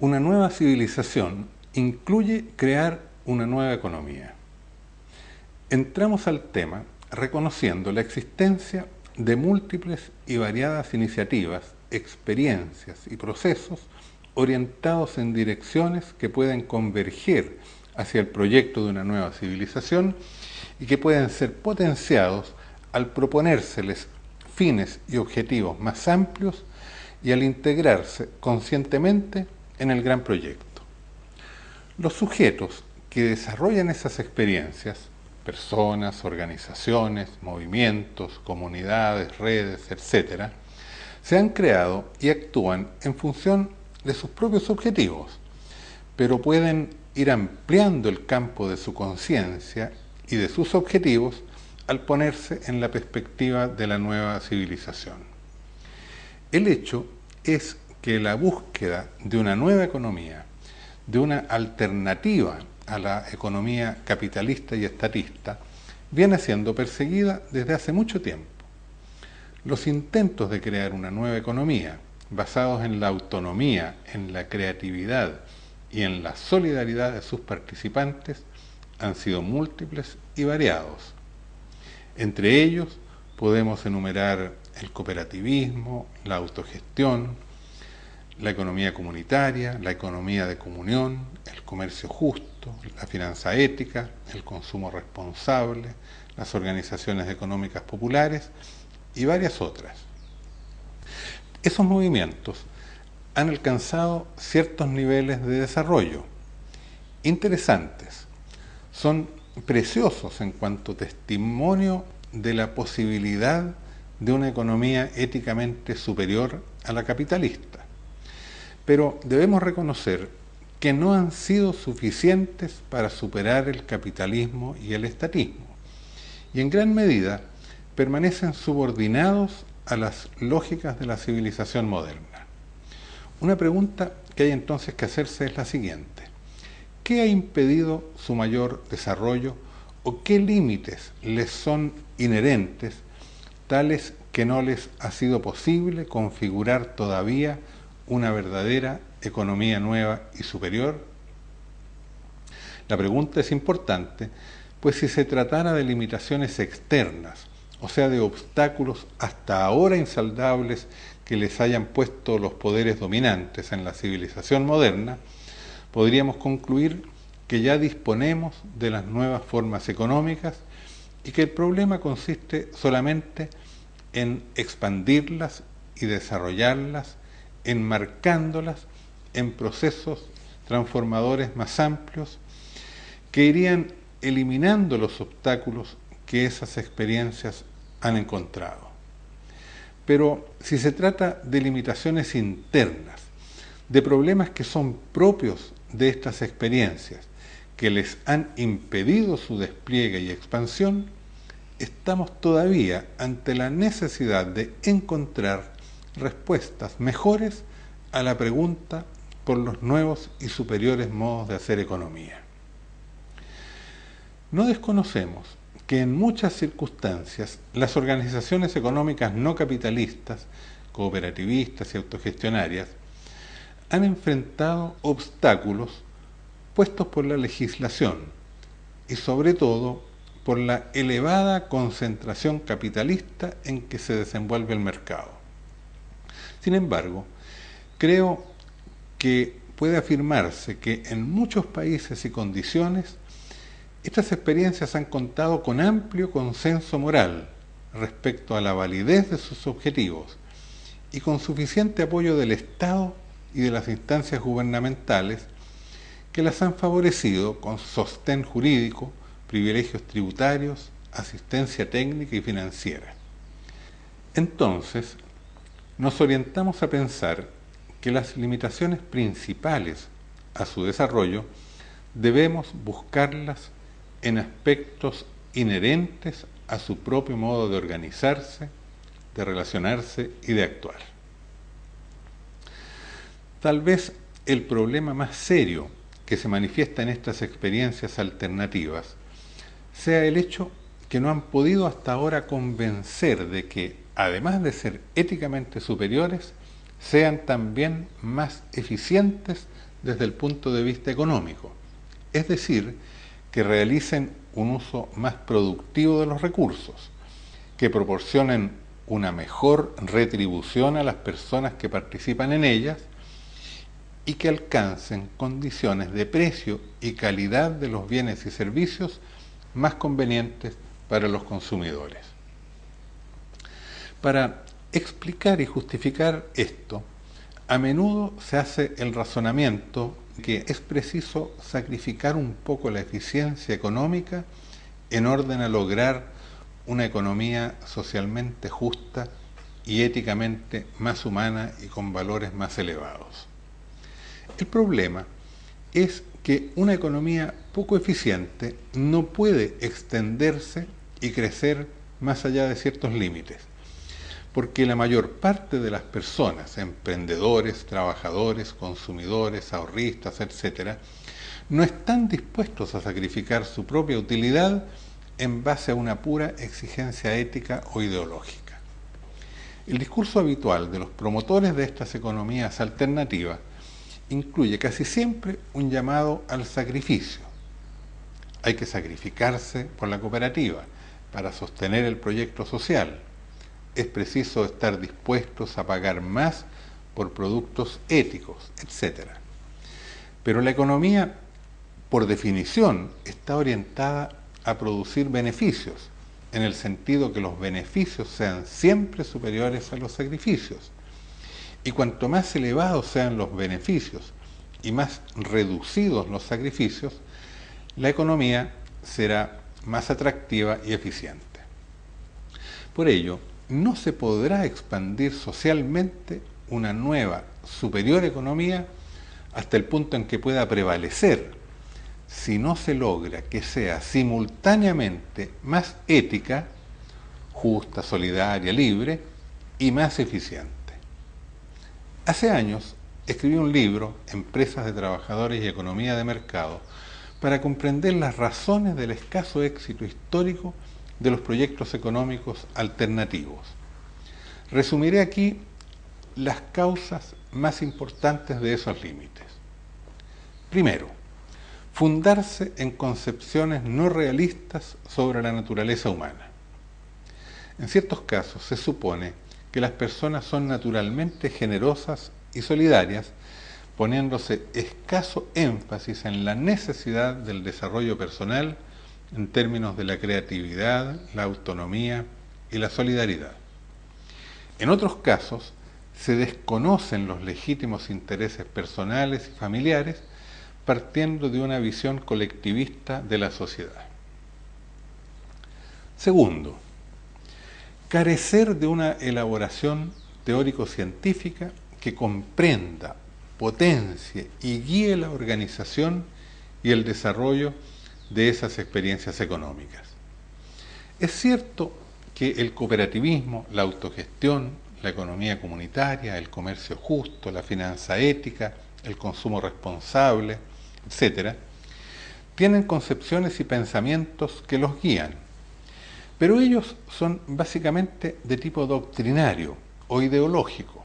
Una nueva civilización incluye crear una nueva economía. Entramos al tema reconociendo la existencia de múltiples y variadas iniciativas, experiencias y procesos orientados en direcciones que pueden converger hacia el proyecto de una nueva civilización y que pueden ser potenciados al proponérseles fines y objetivos más amplios y al integrarse conscientemente en el gran proyecto. Los sujetos que desarrollan esas experiencias, personas, organizaciones, movimientos, comunidades, redes, etc., se han creado y actúan en función de sus propios objetivos, pero pueden ir ampliando el campo de su conciencia y de sus objetivos al ponerse en la perspectiva de la nueva civilización. El hecho es que la búsqueda de una nueva economía, de una alternativa a la economía capitalista y estatista, viene siendo perseguida desde hace mucho tiempo. Los intentos de crear una nueva economía, basados en la autonomía, en la creatividad y en la solidaridad de sus participantes, han sido múltiples y variados. Entre ellos podemos enumerar el cooperativismo, la autogestión, la economía comunitaria, la economía de comunión, el comercio justo, la finanza ética, el consumo responsable, las organizaciones económicas populares y varias otras. Esos movimientos han alcanzado ciertos niveles de desarrollo interesantes, son preciosos en cuanto testimonio de la posibilidad de una economía éticamente superior a la capitalista. Pero debemos reconocer que no han sido suficientes para superar el capitalismo y el estatismo, y en gran medida permanecen subordinados a las lógicas de la civilización moderna. Una pregunta que hay entonces que hacerse es la siguiente: ¿qué ha impedido su mayor desarrollo o qué límites les son inherentes, tales que no les ha sido posible configurar todavía una verdadera economía nueva y superior? La pregunta es importante, pues si se tratara de limitaciones externas, o sea, de obstáculos hasta ahora insaldables que les hayan puesto los poderes dominantes en la civilización moderna, podríamos concluir que ya disponemos de las nuevas formas económicas y que el problema consiste solamente en expandirlas y desarrollarlas, enmarcándolas en procesos transformadores más amplios que irían eliminando los obstáculos que esas experiencias han encontrado. Pero si se trata de limitaciones internas, de problemas que son propios de estas experiencias, que les han impedido su despliegue y expansión, estamos todavía ante la necesidad de encontrar respuestas mejores a la pregunta por los nuevos y superiores modos de hacer economía. No desconocemos que en muchas circunstancias las organizaciones económicas no capitalistas, cooperativistas y autogestionarias han enfrentado obstáculos puestos por la legislación y sobre todo por la elevada concentración capitalista en que se desenvuelve el mercado. Sin embargo, creo que puede afirmarse que en muchos países y condiciones estas experiencias han contado con amplio consenso moral respecto a la validez de sus objetivos y con suficiente apoyo del Estado y de las instancias gubernamentales que las han favorecido con sostén jurídico, privilegios tributarios, asistencia técnica y financiera. Entonces, nos orientamos a pensar que las limitaciones principales a su desarrollo debemos buscarlas en aspectos inherentes a su propio modo de organizarse, de relacionarse y de actuar. Tal vez el problema más serio que se manifiesta en estas experiencias alternativas sea el hecho que no han podido hasta ahora convencer de que, además de ser éticamente superiores, sean también más eficientes desde el punto de vista económico, es decir, que realicen un uso más productivo de los recursos, que proporcionen una mejor retribución a las personas que participan en ellas y que alcancen condiciones de precio y calidad de los bienes y servicios más convenientes para los consumidores. Para explicar y justificar esto, a menudo se hace el razonamiento que es preciso sacrificar un poco la eficiencia económica en orden a lograr una economía socialmente justa y éticamente más humana y con valores más elevados. El problema es que una economía poco eficiente no puede extenderse y crecer más allá de ciertos límites, porque la mayor parte de las personas, emprendedores, trabajadores, consumidores, ahorristas, etc., no están dispuestos a sacrificar su propia utilidad en base a una pura exigencia ética o ideológica. El discurso habitual de los promotores de estas economías alternativas incluye casi siempre un llamado al sacrificio. Hay que sacrificarse por la cooperativa para sostener el proyecto social. Es preciso estar dispuestos a pagar más por productos éticos, etc. Pero la economía, por definición, está orientada a producir beneficios, en el sentido que los beneficios sean siempre superiores a los sacrificios. Y cuanto más elevados sean los beneficios y más reducidos los sacrificios, la economía será más atractiva y eficiente. Por ello, no se podrá expandir socialmente una nueva, superior economía hasta el punto en que pueda prevalecer, si no se logra que sea simultáneamente más ética, justa, solidaria, libre y más eficiente. Hace años escribí un libro, Empresas de Trabajadores y Economía de Mercado, para comprender las razones del escaso éxito histórico de los proyectos económicos alternativos. Resumiré aquí las causas más importantes de esos límites. Primero, fundarse en concepciones no realistas sobre la naturaleza humana. En ciertos casos se supone que las personas son naturalmente generosas y solidarias, poniéndose escaso énfasis en la necesidad del desarrollo personal en términos de la creatividad, la autonomía y la solidaridad. En otros casos, se desconocen los legítimos intereses personales y familiares, partiendo de una visión colectivista de la sociedad. Segundo, carecer de una elaboración teórico-científica que comprenda, potencie y guíe la organización y el desarrollo de esas experiencias económicas. Es cierto que el cooperativismo, la autogestión, la economía comunitaria, el comercio justo, la finanza ética, el consumo responsable, etc., tienen concepciones y pensamientos que los guían, pero ellos son básicamente de tipo doctrinario o ideológico,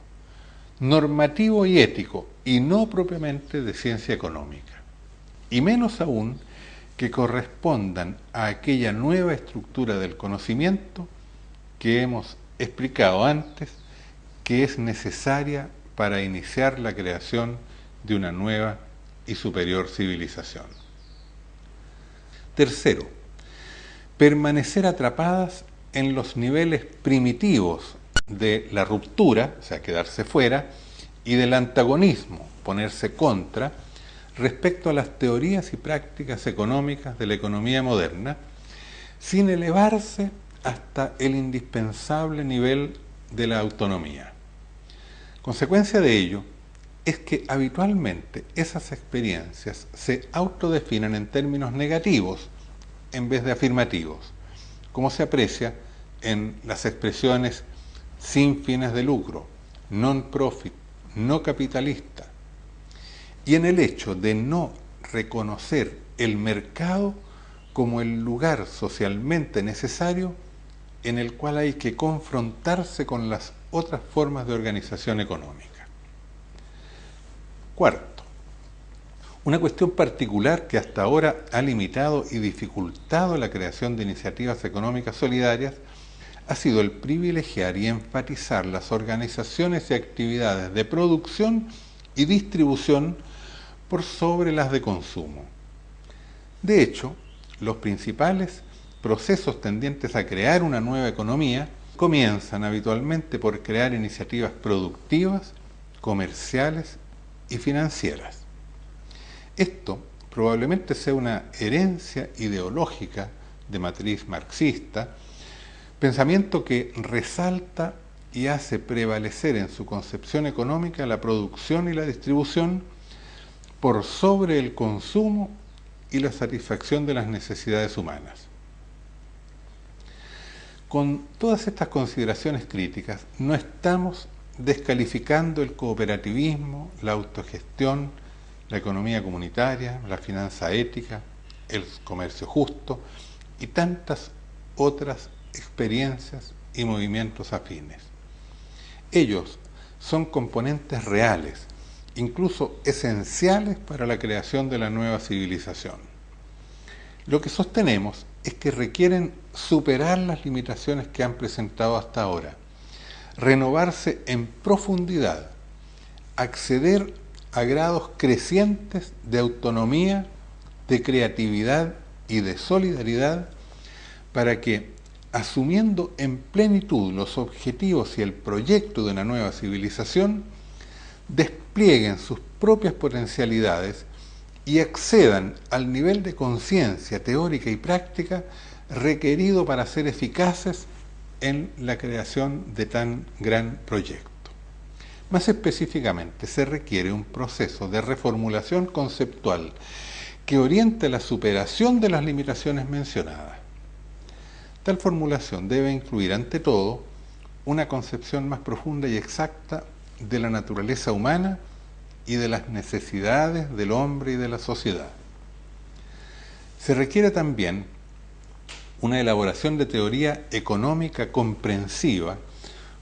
normativo y ético, y no propiamente de ciencia económica, y menos aún que correspondan a aquella nueva estructura del conocimiento que hemos explicado antes, que es necesaria para iniciar la creación de una nueva y superior civilización. Tercero, permanecer atrapadas en los niveles primitivos de la ruptura, o sea, quedarse fuera, y del antagonismo, ponerse contra, respecto a las teorías y prácticas económicas de la economía moderna, sin elevarse hasta el indispensable nivel de la autonomía. Consecuencia de ello es que habitualmente esas experiencias se autodefinen en términos negativos en vez de afirmativos, como se aprecia en las expresiones sin fines de lucro, non-profit, no capitalista, y en el hecho de no reconocer el mercado como el lugar socialmente necesario en el cual hay que confrontarse con las otras formas de organización económica. Cuarto, Una cuestión particular que hasta ahora ha limitado y dificultado la creación de iniciativas económicas solidarias ha sido el privilegiar y enfatizar las organizaciones y actividades de producción y distribución por sobre las de consumo. De hecho, los principales procesos tendientes a crear una nueva economía comienzan habitualmente por crear iniciativas productivas, comerciales y financieras. Esto probablemente sea una herencia ideológica de matriz marxista, pensamiento que resalta y hace prevalecer en su concepción económica la producción y la distribución por sobre el consumo y la satisfacción de las necesidades humanas. Con todas estas consideraciones críticas, no estamos descalificando el cooperativismo, la autogestión, la economía comunitaria, la finanza ética, el comercio justo y tantas otras experiencias y movimientos afines. Ellos son componentes reales, incluso esenciales para la creación de la nueva civilización. Lo que sostenemos es que requieren superar las limitaciones que han presentado hasta ahora, renovarse en profundidad, acceder a grados crecientes de autonomía, de creatividad y de solidaridad para que, asumiendo en plenitud los objetivos y el proyecto de una nueva civilización, desplieguen sus propias potencialidades y accedan al nivel de conciencia teórica y práctica requerido para ser eficaces en la creación de tan gran proyecto. Más específicamente, se requiere un proceso de reformulación conceptual que oriente la superación de las limitaciones mencionadas. Tal formulación debe incluir, ante todo, una concepción más profunda y exacta de la naturaleza humana y de las necesidades del hombre y de la sociedad. Se requiere también una elaboración de teoría económica comprensiva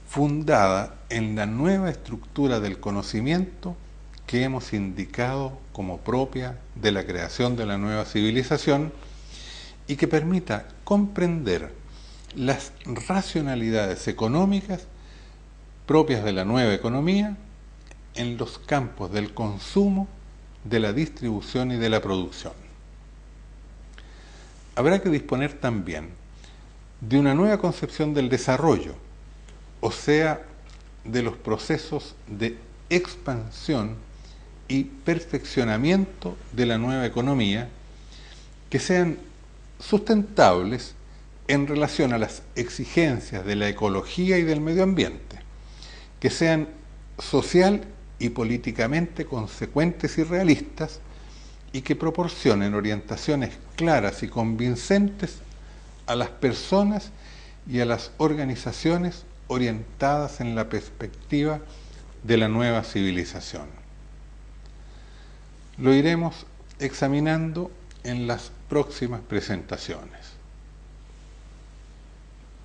fundada en la nueva estructura del conocimiento que hemos indicado como propia de la creación de la nueva civilización y que permita comprender las racionalidades económicas propias de la nueva economía en los campos del consumo, de la distribución y de la producción. Habrá que disponer también de una nueva concepción del desarrollo, o sea, de los procesos de expansión y perfeccionamiento de la nueva economía que sean sustentables en relación a las exigencias de la ecología y del medio ambiente, que sean social y políticamente consecuentes y realistas y que proporcionen orientaciones claras y convincentes a las personas y a las organizaciones orientadas en la perspectiva de la nueva civilización. Lo iremos examinando en las próximas presentaciones.